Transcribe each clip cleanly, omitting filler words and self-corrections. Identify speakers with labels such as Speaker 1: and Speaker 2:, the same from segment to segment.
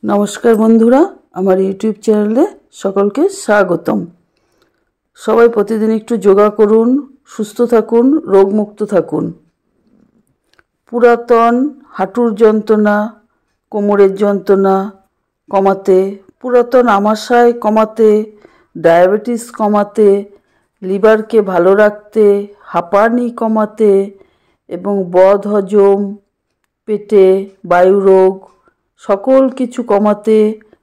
Speaker 1: नमस्कार बंधुरा आमार यूट्यूब चैनेले सकलके स्वागतम। सबाई प्रतिदिन एकटू योगा करुन, सुस्थ थाकुन, रोगमुक्त थाकुन। पुरातन हाटुर जंत्रणा, कोमरेर जंत्रणा कमाते, पुरातन आमाशय कमाते, डायबिटिस कमाते, लिभार के भालो राखते, हाঁপানি कमाते एबं बद हजम, पेटे वायु रोग सकल किछु कमाते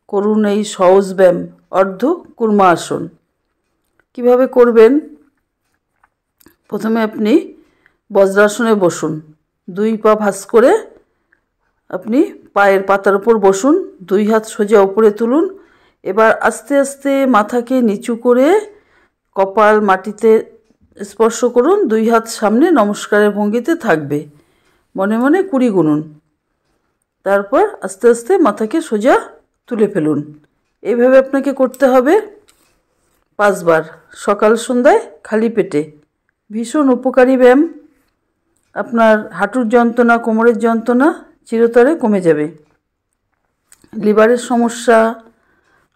Speaker 1: करुन এই সহজ ব্যায়াম অর্ধ কুর্মাসন। কিভাবে করবেন? প্রথমে আপনি বজ্রাসনে বসুন, দুই পা ভাঁজ করে আপনি পায়ের পাতার উপর বসুন, দুই হাত সোজা উপরে তুলুন। এবার আস্তে আস্তে মাথাকে নিচু করে কপাল মাটিতে স্পর্শ করুন, দুই হাত সামনে নমস্কারের ভঙ্গিতে থাকবে। মনে মনে 20 গুনুন, তারপর আস্তে আস্তে মাথাকে সোজা তুলে ফেলুন। এইভাবে আপনাকে করতে হবে 5 বার, সকাল সন্ধ্যায় খালি পেটে। ভীষণ উপকারী ব্যায়াম। আপনার হাঁটুর যন্ত্রণা, কোমরের যন্ত্রণা চিরতরে কমে যাবে। লিভারের সমস্যা,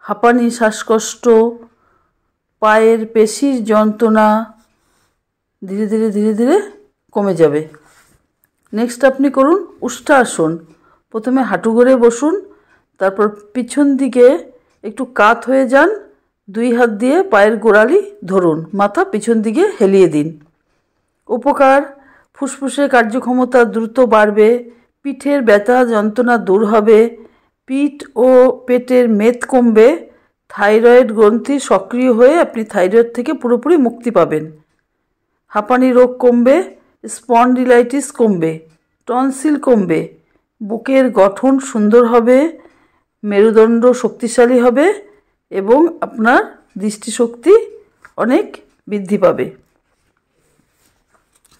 Speaker 1: হাঁপানি, শ্বাসকষ্ট, পায়ের পেশির যন্ত্রণা ধীরে ধীরে ধীরে ধীরে কমে যাবে। নেক্সট আপনি করুন উষ্ট্রাসন। প্রথমে হাঁটু গড়ে বসুন, তারপর পিছন দিকে একটু কাত হয়ে যান, দুই হাত দিয়ে পায়ের গোড়ালি ধরুন, মাথা পিছন দিকে হেলিয়ে দিন। উপকার: ফুসফুসের কার্যক্ষমতা দ্রুত বাড়বে, পিঠের ব্যথা যন্ত্রণা দূর হবে, পিঠ ও পেটের মেদ কমবে, থাইরয়েড গ্রন্থি সক্রিয় হয়ে আপনি থাইরয়েড থেকে পুরোপুরি মুক্তি পাবেন, হাঁপানি রোগ কমবে, স্পন্ডিলাইটিস কমবে, টনসিল কমবে, বুকের গঠন সুন্দর হবে, মেরুদণ্ড শক্তিশালী হবে এবং আপনার দৃষ্টিশক্তি অনেক বৃদ্ধি পাবে।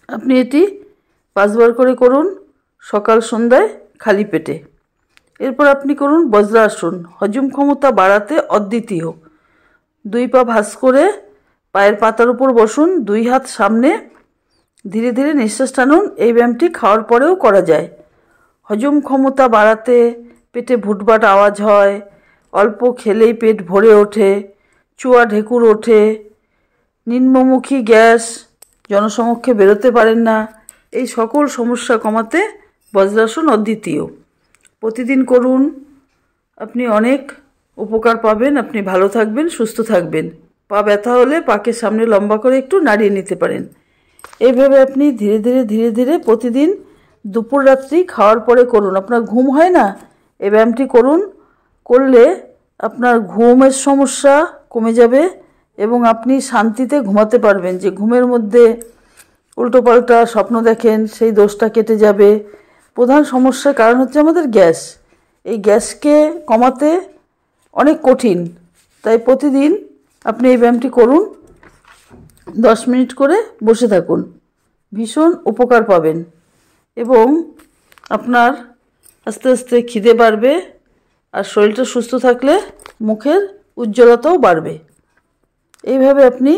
Speaker 1: আপনি এটি 5 বার করে করুন, সকাল সন্ধ্যায় খালি পেটে। এরপর আপনি করুন বজ্রাসন। হজম ক্ষমতা বাড়াতে অদ্বিতীয়। দুই পা ভাঁজ করে পায়ের পাতার উপর বসুন, দুই হাত সামনে, ধীরে ধীরে নিঃশ্বাস টানুন। এই ব্যায়ামটি খাওয়ার পরেও করা যায়। হজম ক্ষমতা বাড়াতে পেটে ভুটভাট আওয়াজ হয়, অল্প খেলেই পেট ভরে ওঠে, চুয়া ঢেকুর ওঠে, নিম্নমুখী গ্যাস, জনসমক্ষে বেরোতে পারেন না, এই সকল সমস্যা কমাতে বজ্রাসন অদ্বিতীয়। প্রতিদিন করুন, আপনি অনেক উপকার পাবেন, আপনি ভালো থাকবেন, সুস্থ থাকবেন। পা ব্যথা হলে পাকে সামনে লম্বা করে একটু নাড়িয়ে নিতে পারেন। এইভাবে আপনি ধীরে ধীরে ধীরে ধীরে প্রতিদিন দুপুর রাত্রি খাওয়ার পরে করুন। আপনার ঘুম হয় না, এই ব্যায়ামটি করুন, করলে আপনার ঘুমের সমস্যা কমে যাবে এবং আপনি শান্তিতে ঘুমাতে পারবেন। যে ঘুমের মধ্যে উল্টোপাল্টা স্বপ্ন দেখেন, সেই দোষটা কেটে যাবে। প্রধান সমস্যার কারণ হচ্ছে আমাদের গ্যাস। এই গ্যাসকে কমাতে অনেক কঠিন, তাই প্রতিদিন আপনি এই ব্যায়ামটি করুন, 10 মিনিট করে বসে থাকুন, ভীষণ উপকার পাবেন এবং আপনার আস্তে আস্তে খিদে বাড়বে আর শরীরটা সুস্থ থাকলে মুখের উজ্জ্বলতাও বাড়বে। এইভাবে আপনি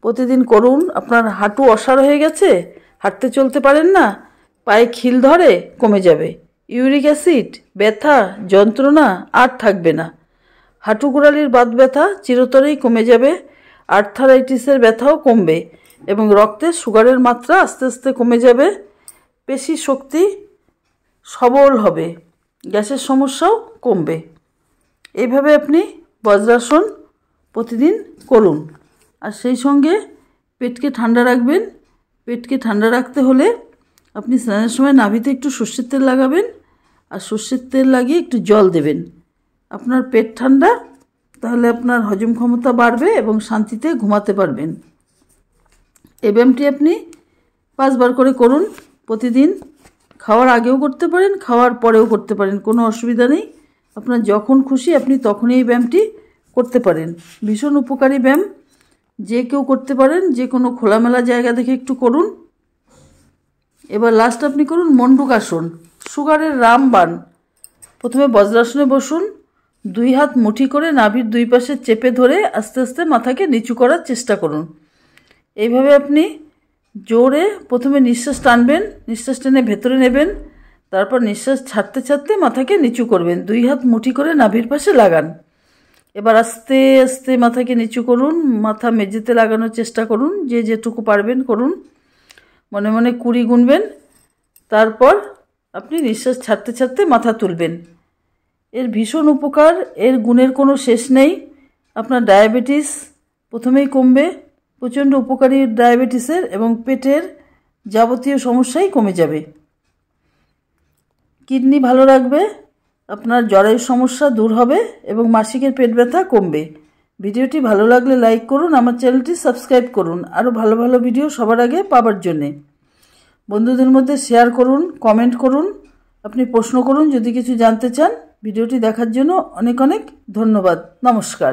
Speaker 1: প্রতিদিন করুন। আপনার হাঁটু অসাড় হয়ে গেছে, হাঁটতে চলতে পারেন না, পায়ে খিল ধরে, কমে যাবে। ইউরিক অ্যাসিড, ব্যথা, যন্ত্রণা আর থাকবে না। হাঁটু গোড়ালির বাত ব্যথা চিরতরেই কমে যাবে, আর্থারাইটিসের ব্যথাও কমবে এবং রক্তে সুগারের মাত্রা আস্তে আস্তে কমে যাবে, পেশি শক্তি সবল হবে, গ্যাসের সমস্যাও কমবে। এইভাবে আপনি বজ্রাসন প্রতিদিন করুন। আর সেই সঙ্গে পেটকে ঠান্ডা রাখবেন। পেটকে ঠান্ডা রাখতে হলে আপনি স্নানের সময় নাভিতে একটু সর্ষের তেল লাগাবেন আর সর্ষের তেল লাগিয়ে একটু জল দেবেন। আপনার পেট ঠান্ডা, তাহলে আপনার হজম ক্ষমতা বাড়বে এবং শান্তিতে ঘুমাতে পারবেন। এই ব্যায়ামটি আপনি 5 বার করে করুন প্রতিদিন। খাওয়ার আগেও করতে পারেন, খাওয়ার পরেও করতে পারেন, কোনো অসুবিধা নেই। আপনার যখন খুশি আপনি তখনই এই ব্যায়ামটি করতে পারেন। ভীষণ উপকারী ব্যায়াম, যে কেউ করতে পারেন, যে কোনো খোলামেলা জায়গা দেখে একটু করুন। এবার লাস্ট আপনি করুন মণ্ডূকাসন, সুগারের রামবাণ। প্রথমে বজ্রাসনে বসুন, দুই হাত মুঠি করে নাভির দুই পাশে চেপে ধরে আস্তে আস্তে মাথাকে নিচু করার চেষ্টা করুন। এইভাবে আপনি জোরে প্রথমে নিঃশ্বাস টানবেন, নিঃশ্বাস টেনে ভেতরে নেবেন, তারপর নিঃশ্বাস ছাড়তে ছাড়তে মাথাকে নিচু করবেন। 2 হাত মুঠি করে নাভির পাশে লাগান। এবার আস্তে আস্তে মাথাকে নিচু করুন, মাথা মেঝেতে লাগানোর চেষ্টা করুন, যে যেটুকু পারবেন করুন। মনে মনে 20 গুনবেন। তারপর আপনি নিঃশ্বাস ছাড়তে ছাড়তে মাথা তুলবেন। এর ভীষণ উপকার, এর গুণের কোনো শেষ নেই। আপনার ডায়াবেটিস প্রথমেই কমবে, প্রচণ্ড উপকারী ডায়াবেটিসের, এবং পেটের যাবতীয় সমস্যাই কমে যাবে। কিডনি ভালো রাখবে, আপনার জ্বরের সমস্যা দূর হবে এবং মাসিকের পেট ব্যথা কমবে। ভিডিওটি ভালো লাগলে লাইক করুন, আমার চ্যানেলটি সাবস্ক্রাইব করুন আরও ভালো ভালো ভিডিও সবার আগে পাওয়ার জন্যে। বন্ধুদের মধ্যে শেয়ার করুন, কমেন্ট করুন, আপনি প্রশ্ন করুন যদি কিছু জানতে চান। ভিডিওটি দেখার জন্য অনেক অনেক ধন্যবাদ। নমস্কার।